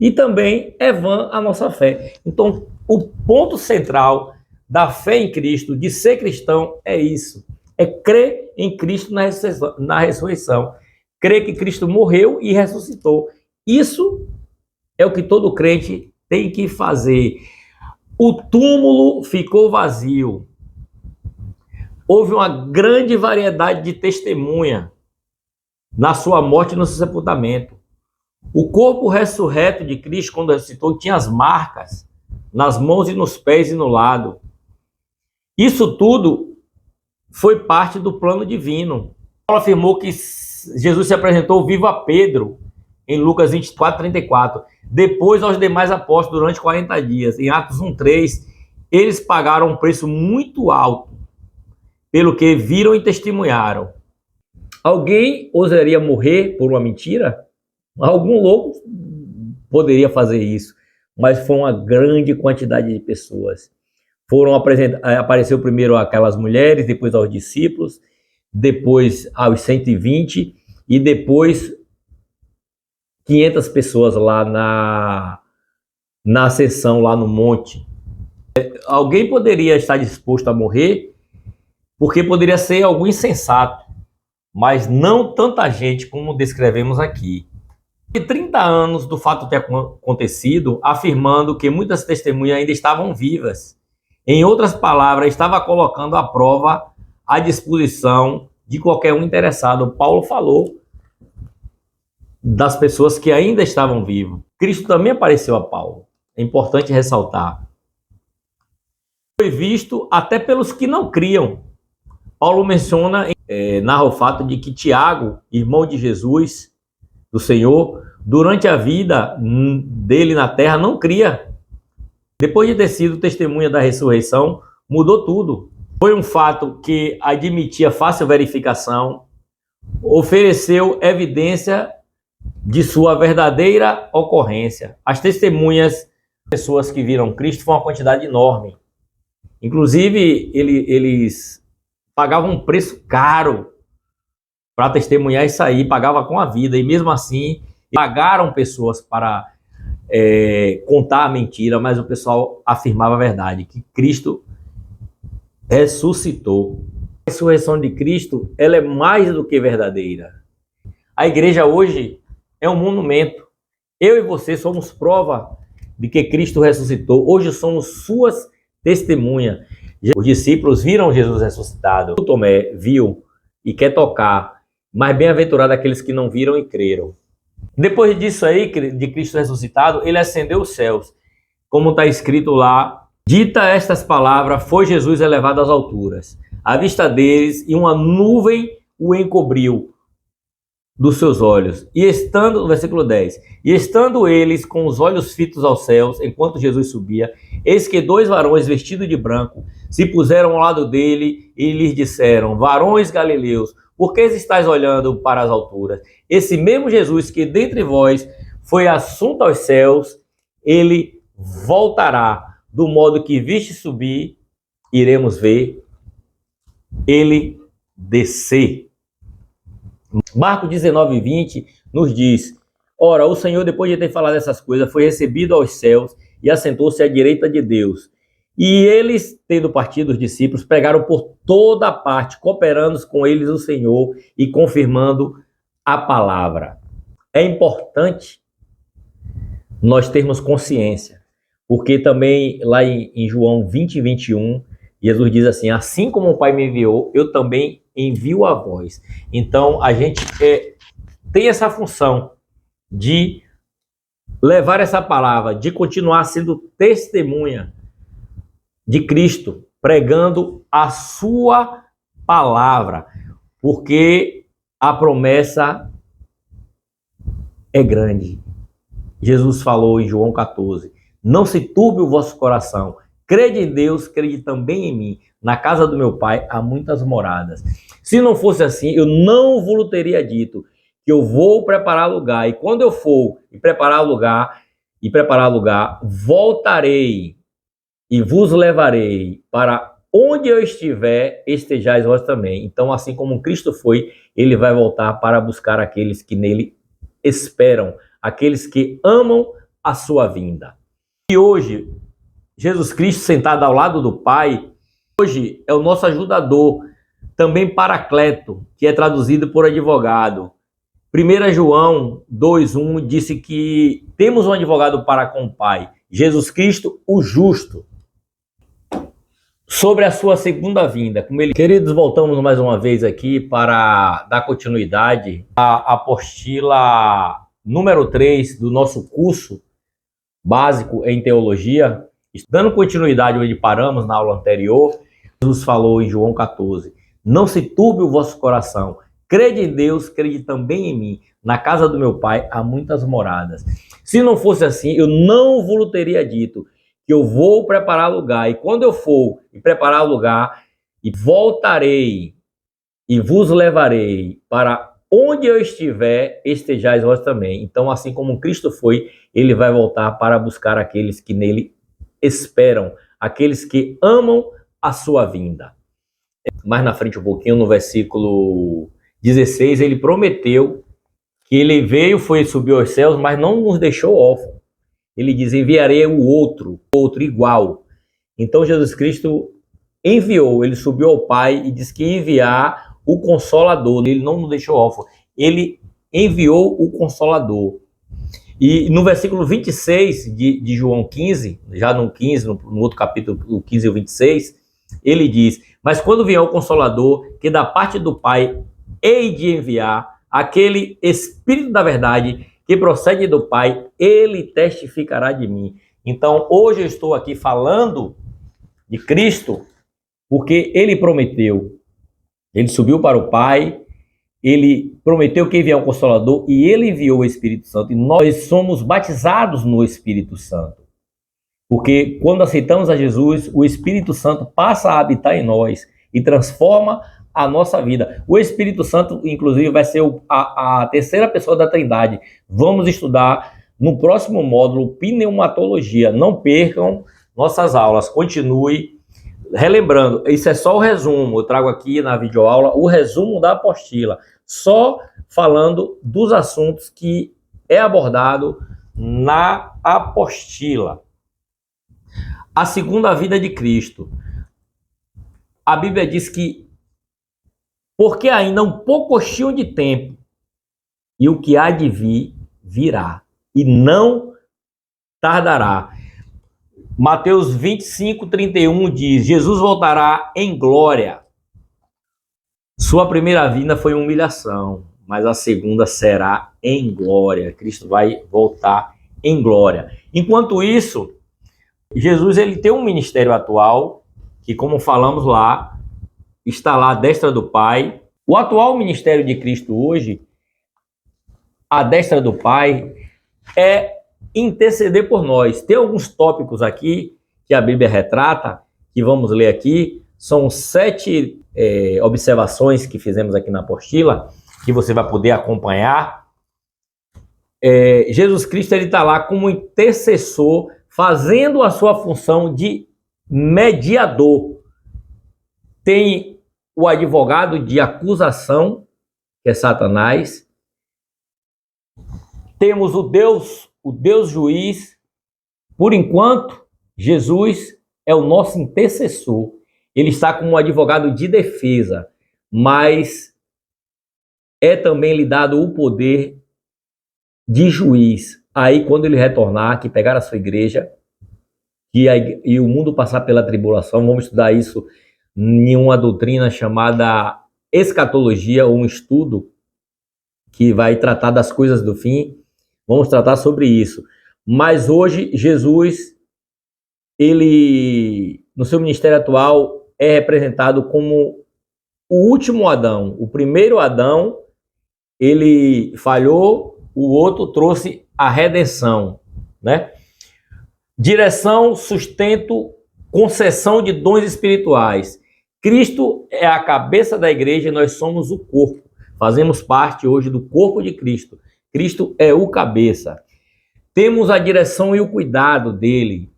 E também é vã a nossa fé. Então, o ponto central da fé em Cristo, de ser cristão, é isso. É crer em Cristo na ressurreição. Crer que Cristo morreu e ressuscitou. Isso é o que todo crente tem que fazer. O túmulo ficou vazio. Houve uma grande variedade de testemunha na sua morte e no seu sepultamento. O corpo ressurreto de Cristo, quando ressuscitou, tinha as marcas nas mãos e nos pés e no lado. Isso tudo foi parte do plano divino. Paulo afirmou que Jesus se apresentou vivo a Pedro, em Lucas 24, 34. Depois aos demais apóstolos durante 40 dias. Em Atos 1:3, eles pagaram um preço muito alto pelo que viram e testemunharam. Alguém ousaria morrer por uma mentira? Algum louco poderia fazer isso, mas foi uma grande quantidade de pessoas. Apareceu primeiro aquelas mulheres, depois aos discípulos, depois aos 120 e depois 500 pessoas lá na ascensão, lá no monte. Alguém poderia estar disposto a morrer porque poderia ser algum insensato, mas não tanta gente como descrevemos aqui. E 30 anos do fato ter acontecido, afirmando que muitas testemunhas ainda estavam vivas. Em outras palavras, estava colocando a prova à disposição de qualquer um interessado. Paulo falou das pessoas que ainda estavam vivas. Cristo também apareceu a Paulo. É importante ressaltar. Foi visto até pelos que não criam. Paulo menciona, narra o fato de que Tiago, irmão de Jesus, do Senhor, durante a vida dele na terra, não cria. Depois de ter sido testemunha da ressurreição, mudou tudo. Foi um fato que admitia fácil verificação, ofereceu evidência de sua verdadeira ocorrência. As testemunhas, pessoas que viram Cristo, foi uma quantidade enorme. Inclusive, eles pagavam um preço caro para testemunhar isso aí, pagava com a vida, e mesmo assim pagaram pessoas para contar a mentira, mas o pessoal afirmava a verdade, que Cristo ressuscitou. A ressurreição de Cristo, ela é mais do que verdadeira. A igreja hoje é um monumento. Eu e você somos prova de que Cristo ressuscitou. Hoje somos suas testemunhas. Os discípulos viram Jesus ressuscitado. O Tomé viu e quer tocar, mas bem-aventurado aqueles que não viram e creram. Depois disso aí, de Cristo ressuscitado, ele ascendeu os céus. Como está escrito lá, dita estas palavras, foi Jesus elevado às alturas, à vista deles, e uma nuvem o encobriu dos seus olhos. E estando, no versículo 10, e estando eles com os olhos fitos aos céus, enquanto Jesus subia, eis que 2 varões vestidos de branco se puseram ao lado dele e lhes disseram, varões galileus, por que estáis olhando para as alturas? Esse mesmo Jesus que dentre vós foi assunto aos céus, ele voltará, do modo que viste subir, iremos ver ele descer. Marcos 19:20 nos diz, ora, o Senhor, depois de ter falado essas coisas, foi recebido aos céus e assentou-se à direita de Deus. E eles, tendo partido os discípulos, pregaram por toda parte, cooperando com eles o Senhor e confirmando a palavra. É importante nós termos consciência, porque também lá em João 20:21, Jesus diz assim, assim como o Pai me enviou, eu também envio a vós. Então, a gente tem essa função de levar essa palavra, de continuar sendo testemunha de Cristo, pregando a sua palavra, porque a promessa é grande. Jesus falou em João 14, não se turbe o vosso coração, crede em Deus, crede também em mim. Na casa do meu Pai há muitas moradas. Se não fosse assim, eu não vos teria dito que eu vou preparar lugar. E quando eu for e preparar lugar, voltarei e vos levarei para onde eu estiver, estejais vós também. Então, assim como Cristo foi, ele vai voltar para buscar aqueles que nele esperam, aqueles que amam a sua vinda. E hoje, Jesus Cristo sentado ao lado do Pai, hoje é o nosso ajudador, também paracleto, que é traduzido por advogado. 1 João 2:1 disse que temos um advogado para com o Pai, Jesus Cristo, o justo, sobre a sua segunda vinda. Queridos, voltamos mais uma vez aqui para dar continuidade à apostila número 3 do nosso curso básico em teologia. Dando continuidade onde paramos na aula anterior, Jesus falou em João 14, não se turbe o vosso coração, crede em Deus, crede também em mim. Na casa do meu pai há muitas moradas. Se não fosse assim, eu não vos teria dito que eu vou preparar lugar. E quando eu for e preparar lugar, e voltarei e vos levarei para onde eu estiver, estejais vós também. Então, assim como Cristo foi, ele vai voltar para buscar aqueles que nele esperam, aqueles que amam a sua vinda. Mais na frente um pouquinho, no versículo 16, ele prometeu que ele veio, foi subir aos céus, mas não nos deixou órfãos. Ele diz, enviarei o outro igual. Então Jesus Cristo enviou, ele subiu ao Pai e disse que ia enviar o Consolador. Ele não nos deixou órfãos, ele enviou o Consolador. E no versículo 26 de João 15, já no 15, no outro capítulo, o 15 e o 26, ele diz, mas quando vier o Consolador, que da parte do Pai hei de enviar, aquele Espírito da verdade que procede do Pai, ele testificará de mim. Então, hoje eu estou aqui falando de Cristo, porque ele prometeu, ele subiu para o Pai, ele prometeu que enviar um Consolador e ele enviou o Espírito Santo. E nós somos batizados no Espírito Santo. Porque quando aceitamos a Jesus, o Espírito Santo passa a habitar em nós e transforma a nossa vida. O Espírito Santo, inclusive, vai ser a terceira pessoa da Trindade. Vamos estudar no próximo módulo pneumatologia. Não percam nossas aulas. Continue. Relembrando, isso é só o resumo. Eu trago aqui na videoaula o resumo da apostila. Só falando dos assuntos que é abordado na apostila. A segunda vida de Cristo. A Bíblia diz que porque ainda um pouquinho de tempo, e o que há de vir, virá, e não tardará. Mateus 25:31 diz, Jesus voltará em glória. Sua primeira vinda foi humilhação, mas a segunda será em glória. Cristo vai voltar em glória. Enquanto isso, Jesus ele tem um ministério atual, que como falamos lá, está lá à destra do Pai. O atual ministério de Cristo hoje, à destra do Pai, é interceder por nós. Tem alguns tópicos aqui que a Bíblia retrata, que vamos ler aqui. São 7 observações que fizemos aqui na apostila, que você vai poder acompanhar. Jesus Cristo está lá como intercessor, fazendo a sua função de mediador. Tem o advogado de acusação, que é Satanás. Temos o Deus juiz. Por enquanto, Jesus é o nosso intercessor. Ele está como um advogado de defesa, mas é também lhe dado o poder de juiz. Aí, quando ele retornar, que pegar a sua igreja, e o mundo passar pela tribulação, vamos estudar isso em uma doutrina chamada escatologia, ou um estudo que vai tratar das coisas do fim. Vamos tratar sobre isso. Mas hoje, Jesus, ele, no seu ministério atual, é representado como o último Adão. O primeiro Adão, ele falhou, o outro trouxe a redenção, né? Direção, sustento, concessão de dons espirituais. Cristo é a cabeça da igreja e nós somos o corpo. Fazemos parte hoje do corpo de Cristo. Cristo é o cabeça. Temos a direção e o cuidado dele.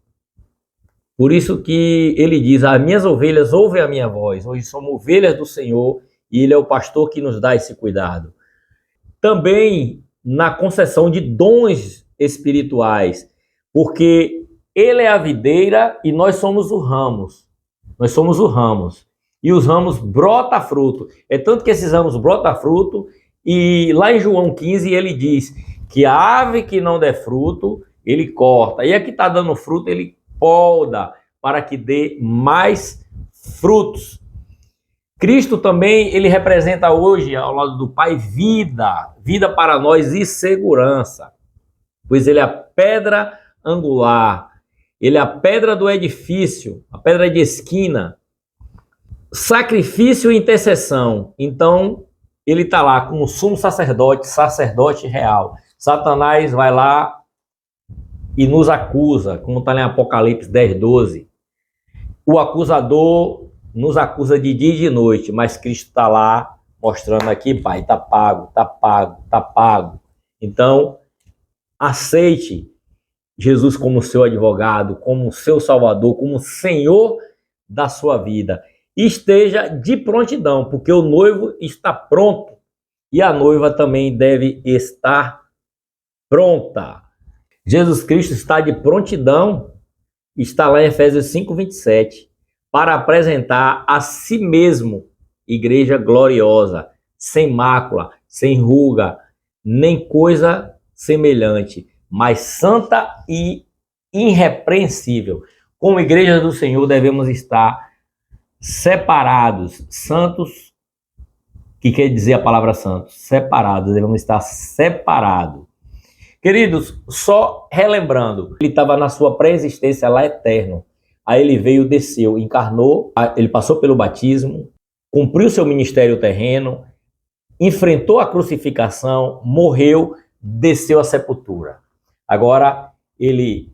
Por isso que ele diz, as minhas ovelhas ouvem a minha voz. Hoje somos ovelhas do Senhor e ele é o pastor que nos dá esse cuidado. Também na concessão de dons espirituais, porque ele é a videira e nós somos os ramos. Nós somos os ramos. E os ramos brotam fruto. É tanto que esses ramos brotam fruto. E lá em João 15 ele diz que a árvore que não der fruto, ele corta. E a que está dando fruto, ele poda para que dê mais frutos. Cristo também, ele representa hoje, ao lado do Pai, vida. Vida para nós e segurança. Pois ele é a pedra angular. Ele é a pedra do edifício, a pedra de esquina. sacrifício e intercessão. Então, ele está lá como sumo sacerdote, sacerdote real. Satanás vai lá e nos acusa, como está em Apocalipse 10:12. O acusador nos acusa de dia e de noite, mas Cristo está lá mostrando aqui, Pai, está pago, está pago, está pago. Então, aceite Jesus como seu advogado, como seu salvador, como Senhor da sua vida. E esteja de prontidão, porque o noivo está pronto e a noiva também deve estar pronta. Jesus Cristo está de prontidão, está lá em Efésios 5:27, para apresentar a si mesmo igreja gloriosa, sem mácula, sem ruga, nem coisa semelhante, mas santa e irrepreensível. Como igreja do Senhor devemos estar separados, santos, que quer dizer a palavra santos, separados, devemos estar separados. Queridos, só relembrando, ele estava na sua pré-existência lá eterno. Aí ele veio, desceu, encarnou, ele passou pelo batismo, cumpriu seu ministério terreno, enfrentou a crucificação, morreu, desceu à sepultura. Agora ele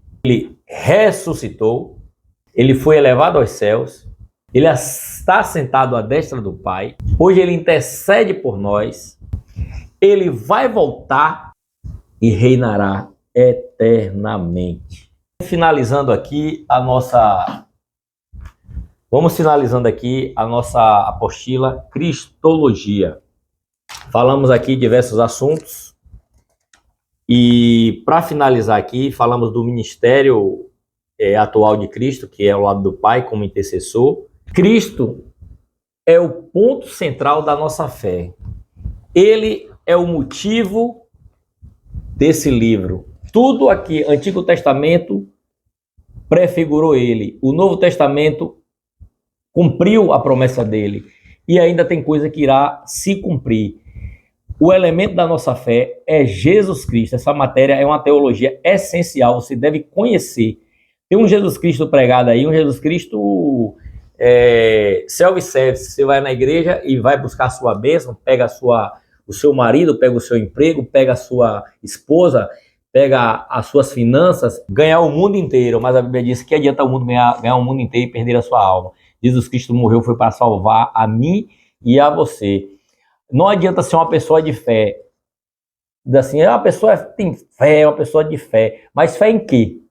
ressuscitou, ele foi elevado aos céus, ele está sentado à destra do Pai, hoje ele intercede por nós, ele vai voltar e reinará eternamente. Vamos finalizando aqui a nossa apostila Cristologia. Falamos aqui diversos assuntos e para finalizar aqui falamos do ministério atual de Cristo, que é ao lado do Pai como intercessor. Cristo é o ponto central da nossa fé. Ele é o motivo desse livro. Tudo aqui, Antigo Testamento, prefigurou ele. O Novo Testamento cumpriu a promessa dele. E ainda tem coisa que irá se cumprir. O elemento da nossa fé é Jesus Cristo. Essa matéria é uma teologia essencial. Você deve conhecer. Tem um Jesus Cristo pregado aí, um Jesus Cristo self-service. Você vai na igreja e vai buscar a sua bênção, pega o seu marido, pega o seu emprego, pega a sua esposa, pega as suas finanças, ganhar o mundo inteiro. Mas a Bíblia diz que adianta o mundo ganhar o mundo inteiro e perder a sua alma. Jesus Cristo morreu, foi para salvar a mim e a você. Não adianta ser uma pessoa de fé. Diz assim, uma pessoa tem fé, é uma pessoa de fé. Mas fé em quê?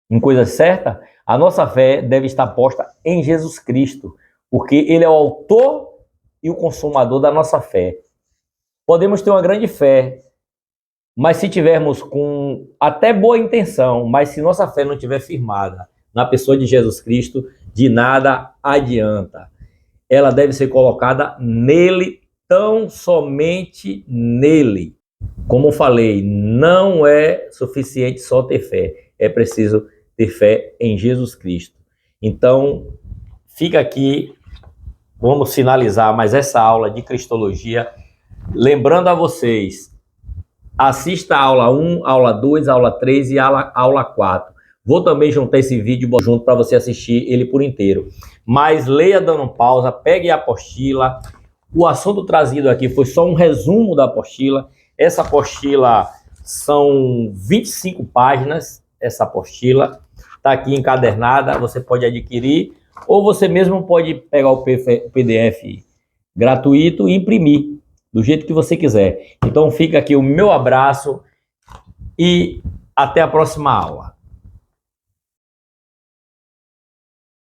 Em coisa certa? A nossa fé deve estar posta em Jesus Cristo, porque Ele é o autor e o consumador da nossa fé. Podemos ter uma grande fé, mas se tivermos com até boa intenção, mas se nossa fé não estiver firmada na pessoa de Jesus Cristo, de nada adianta. Ela deve ser colocada nele, tão somente nele. Como falei, não é suficiente só ter fé, é preciso ter fé em Jesus Cristo. Então, fica aqui, vamos finalizar mais essa aula de Cristologia. Lembrando a vocês, assista a aula 1, aula 2, aula 3 e aula 4. Vou também juntar esse vídeo junto para você assistir ele por inteiro. Mas leia dando pausa, pegue a apostila. O assunto trazido aqui foi só um resumo da apostila. Essa apostila são 25 páginas, essa apostila. Está aqui encadernada, você pode adquirir ou você mesmo pode pegar o PDF gratuito e imprimir do jeito que você quiser. Então fica aqui o meu abraço e até a próxima aula.